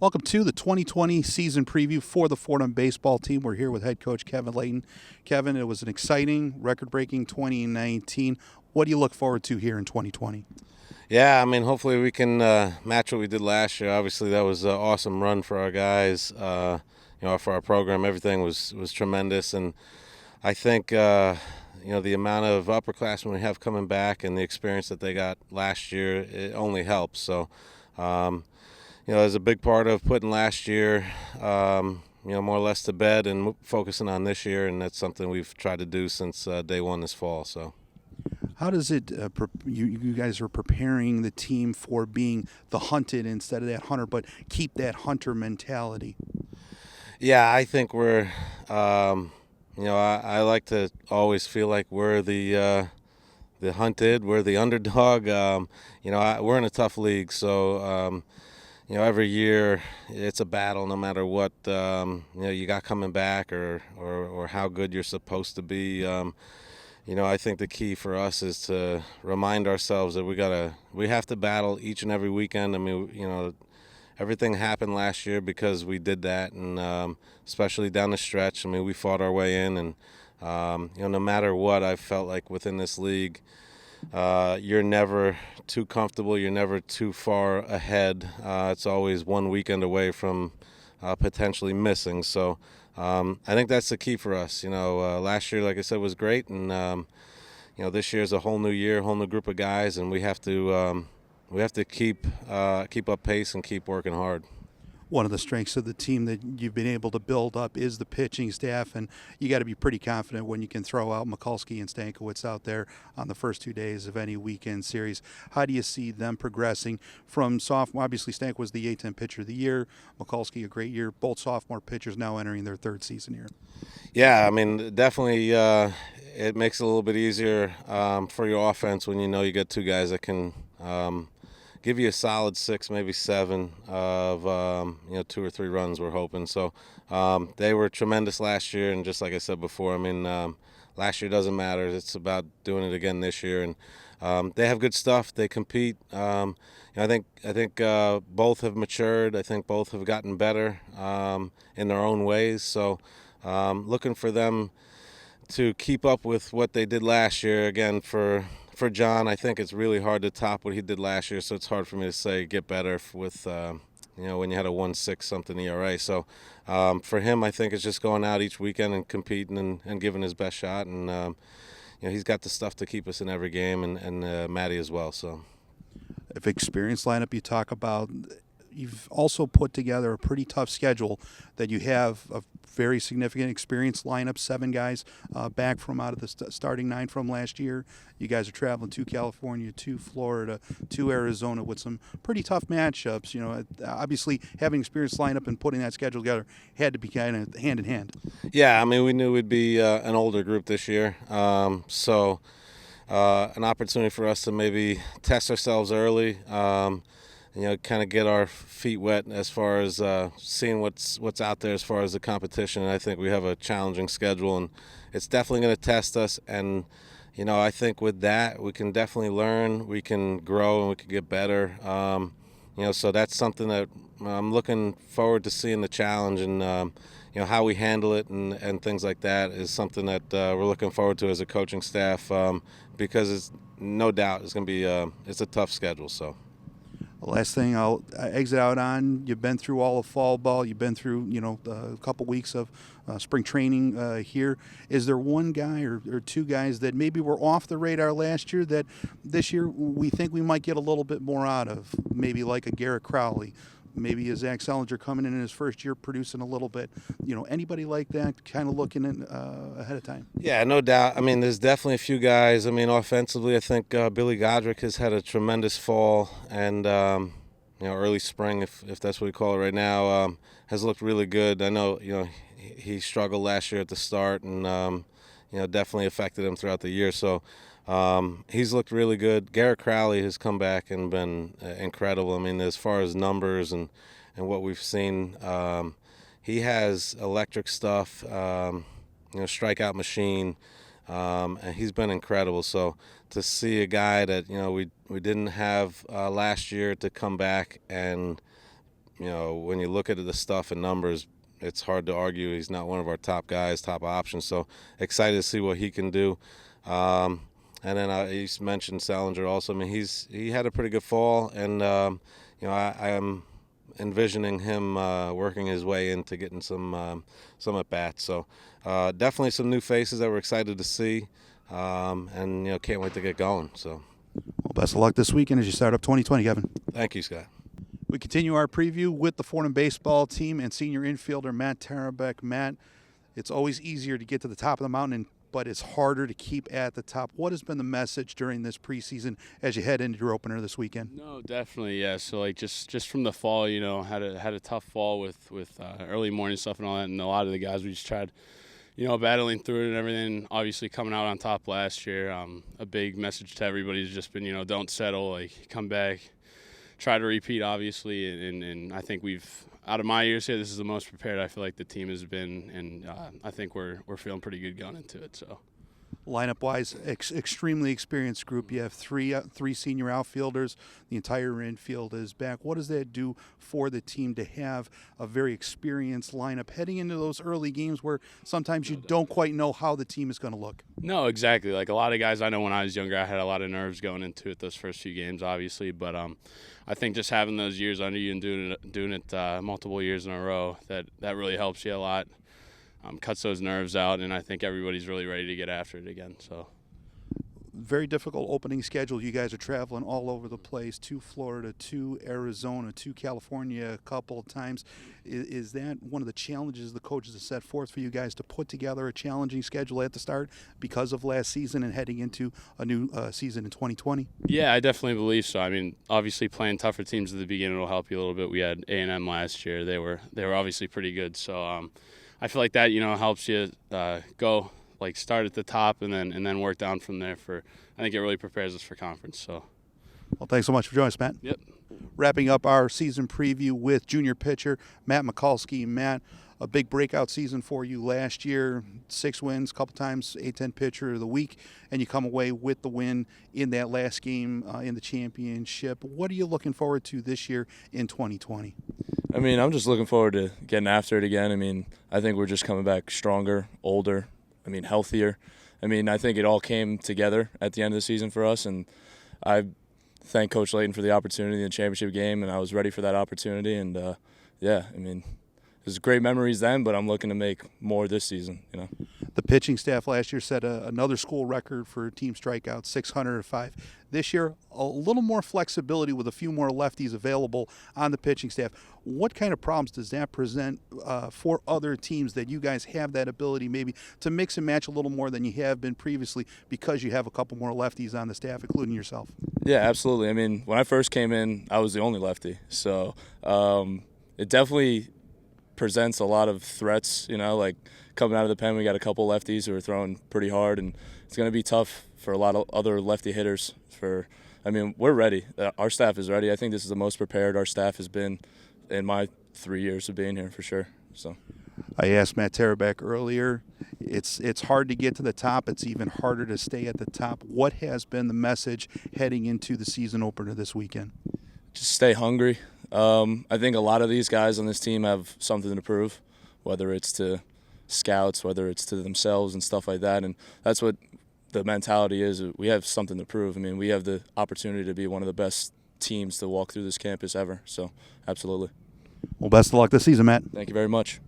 Welcome to the 2020 season preview for the Fordham baseball team. We're here with head coach Kevin Layton. Kevin, it was an exciting, record-breaking 2019. What do you look forward to here in 2020? Yeah, I mean, hopefully we can match what we did last year. Obviously, that was an awesome run for our guys. For our program, everything was tremendous, and I think the amount of upperclassmen we have coming back and the experience that they got last year, it only helps. So, as a big part of putting last year, more or less to bed and focusing on this year, and that's something we've tried to do since day one this fall. So. How does it, you guys are preparing the team for being the hunted instead of that hunter, but keep that hunter mentality? Yeah, I think we're, I like to always feel like we're the hunted, we're the underdog. We're in a tough league, so, every year it's a battle no matter what, you got coming back or how good you're supposed to be. I think the key for us is to remind ourselves that we have to battle each and every weekend. I mean, everything happened last year because we did that, and especially down the stretch. I mean, we fought our way in, and no matter what, I felt like within this league, you're never too comfortable. You're never too far ahead. It's always one weekend away from potentially missing. So. I think that's the key for us. Last year, like I said, was great, and this year's a whole new year, a whole new group of guys, and we have to keep up pace and keep working hard. One of the strengths of the team that you've been able to build up is the pitching staff, and you got to be pretty confident when you can throw out Michalski and Stankiewicz out there on the first 2 days of any weekend series. How do you see them progressing from sophomore? Obviously, Stank was the A-10 pitcher of the year. Michalski, a great year. Both sophomore pitchers now entering their third season here. Yeah, I mean, definitely it makes it a little bit easier for your offense when you get two guys that can give you a solid 6, maybe 7 of 2 or 3 runs. We're hoping. So they were tremendous last year, and just like I said before, I mean, last year doesn't matter. It's about doing it again this year, and they have good stuff. They compete. I think both have matured. I think both have gotten better in their own ways. So looking for them to keep up with what they did last year. Again, for John, I think it's really hard to top what he did last year, so it's hard for me to say get better with when you had a 1.6 something ERA. So for him, I think it's just going out each weekend and competing and giving his best shot, and he's got the stuff to keep us in every game, and Matty as well. So if experienced lineup you talk about, you've also put together a pretty tough schedule that you have a very significant experienced lineup, 7 guys back from out of the starting 9 from last year. You guys are traveling to California, to Florida, to Arizona with some pretty tough matchups. Obviously having experienced lineup and putting that schedule together had to be kind of hand in hand. Yeah, I mean, we knew we'd be an older group this year. So an opportunity for us to maybe test ourselves early. Kind of get our feet wet as far as seeing what's out there as far as the competition. And I think we have a challenging schedule, and it's definitely going to test us. And I think with that, we can definitely learn, we can grow, and we can get better. So that's something that I'm looking forward to seeing the challenge, and how we handle it and things like that is something that we're looking forward to as a coaching staff, because it's no doubt it's going to be it's a tough schedule. So. The last thing I'll exit out on, you've been through all of fall ball. You've been through, a couple weeks of spring training here. Is there one guy or 2 guys that maybe were off the radar last year that this year we think we might get a little bit more out of? Maybe like a Garrett Crowley. Maybe a Zach Selinger coming in his first year producing a little bit. Anybody like that kind of looking in ahead of time? Yeah, no doubt. I mean, there's definitely a few guys. I mean, offensively, I think Billy Godrick has had a tremendous fall, and early spring, if that's what we call it right now, has looked really good. I know he struggled last year at the start, and definitely affected him throughout the year. So he's looked really good. Garrett Crowley has come back and been incredible. I mean, as far as numbers and what we've seen, he has electric stuff, strikeout machine, and he's been incredible. So to see a guy that we didn't have last year to come back and when you look at the stuff and numbers, it's hard to argue he's not one of our top guys, top options. So excited to see what he can do. And then you mentioned Salinger also. I mean, he had a pretty good fall, and I am envisioning him working his way into getting some at bats. So definitely some new faces that we're excited to see, and can't wait to get going. So, Well, best of luck this weekend as you start up 2020, Kevin. thank you, Scott. We continue our preview with the Fordham baseball team and senior infielder Matt Tarabek. Matt, it's always easier to get to the top of the mountain, but it's harder to keep at the top. What has been the message during this preseason as you head into your opener this weekend? No, definitely, yeah. So like just from the fall, had a tough fall with early morning stuff and all that, and a lot of the guys we just tried, battling through it and everything. Obviously, coming out on top last year. A big message to everybody has just been, don't settle. Like, come back, try to repeat, obviously, and I think out of my years here, this is the most prepared I feel like the team has been, and I think we're feeling pretty good going into it. So, lineup-wise, extremely experienced group. You have three senior outfielders. The entire infield is back. What does that do for the team to have a very experienced lineup heading into those early games where sometimes you don't quite know how the team is going to look? No, exactly. Like a lot of guys I know when I was younger, I had a lot of nerves going into it those first few games, obviously. But I think just having those years under you and doing it multiple years in a row, that really helps you a lot. Cuts those nerves out, and I think everybody's really ready to get after it again. So, very difficult opening schedule. You guys are traveling all over the place, to Florida, to Arizona, to California a couple of times. Is that one of the challenges the coaches have set forth for you guys to put together a challenging schedule at the start because of last season and heading into a new season in 2020? Yeah, I definitely believe so. I mean, obviously playing tougher teams at the beginning will help you a little bit. We had A&M last year. They were obviously pretty good. So I feel like that, helps you go start at the top and then work down from there. I think it really prepares us for conference. So, well, thanks so much for joining us, Matt. Yep. Wrapping up our season preview with junior pitcher Matt Michalski. Matt, a big breakout season for you last year. 6 wins, a couple times A-10 pitcher of the week, and you come away with the win in that last game in the championship. What are you looking forward to this year in 2020? I mean, I'm just looking forward to getting after it again. I mean, I think we're just coming back stronger, older, healthier. I think it all came together at the end of the season for us, and I thank Coach Layton for the opportunity in the championship game, and I was ready for that opportunity. And, it was great memories then, but I'm looking to make more this season, The pitching staff last year set another school record for team strikeouts, 605. This year, a little more flexibility with a few more lefties available on the pitching staff. What kind of problems does that present for other teams that you guys have that ability maybe to mix and match a little more than you have been previously because you have a couple more lefties on the staff, including yourself? Yeah, absolutely. When I first came in, I was the only lefty. So it definitely presents a lot of threats, coming out of the pen, we got a couple lefties who are throwing pretty hard, and it's going to be tough for a lot of other lefty hitters. We're ready. Our staff is ready. I think this is the most prepared our staff has been in my 3 years of being here for sure. So, I asked Matt Tarabek earlier, it's hard to get to the top. It's even harder to stay at the top. What has been the message heading into the season opener this weekend? Just stay hungry. I think a lot of these guys on this team have something to prove, whether it's to scouts, whether it's to themselves and stuff like that. And that's what the mentality is. We have something to prove. We have the opportunity to be one of the best teams to walk through this campus ever. So, absolutely. Well, best of luck this season, Matt. Thank you very much.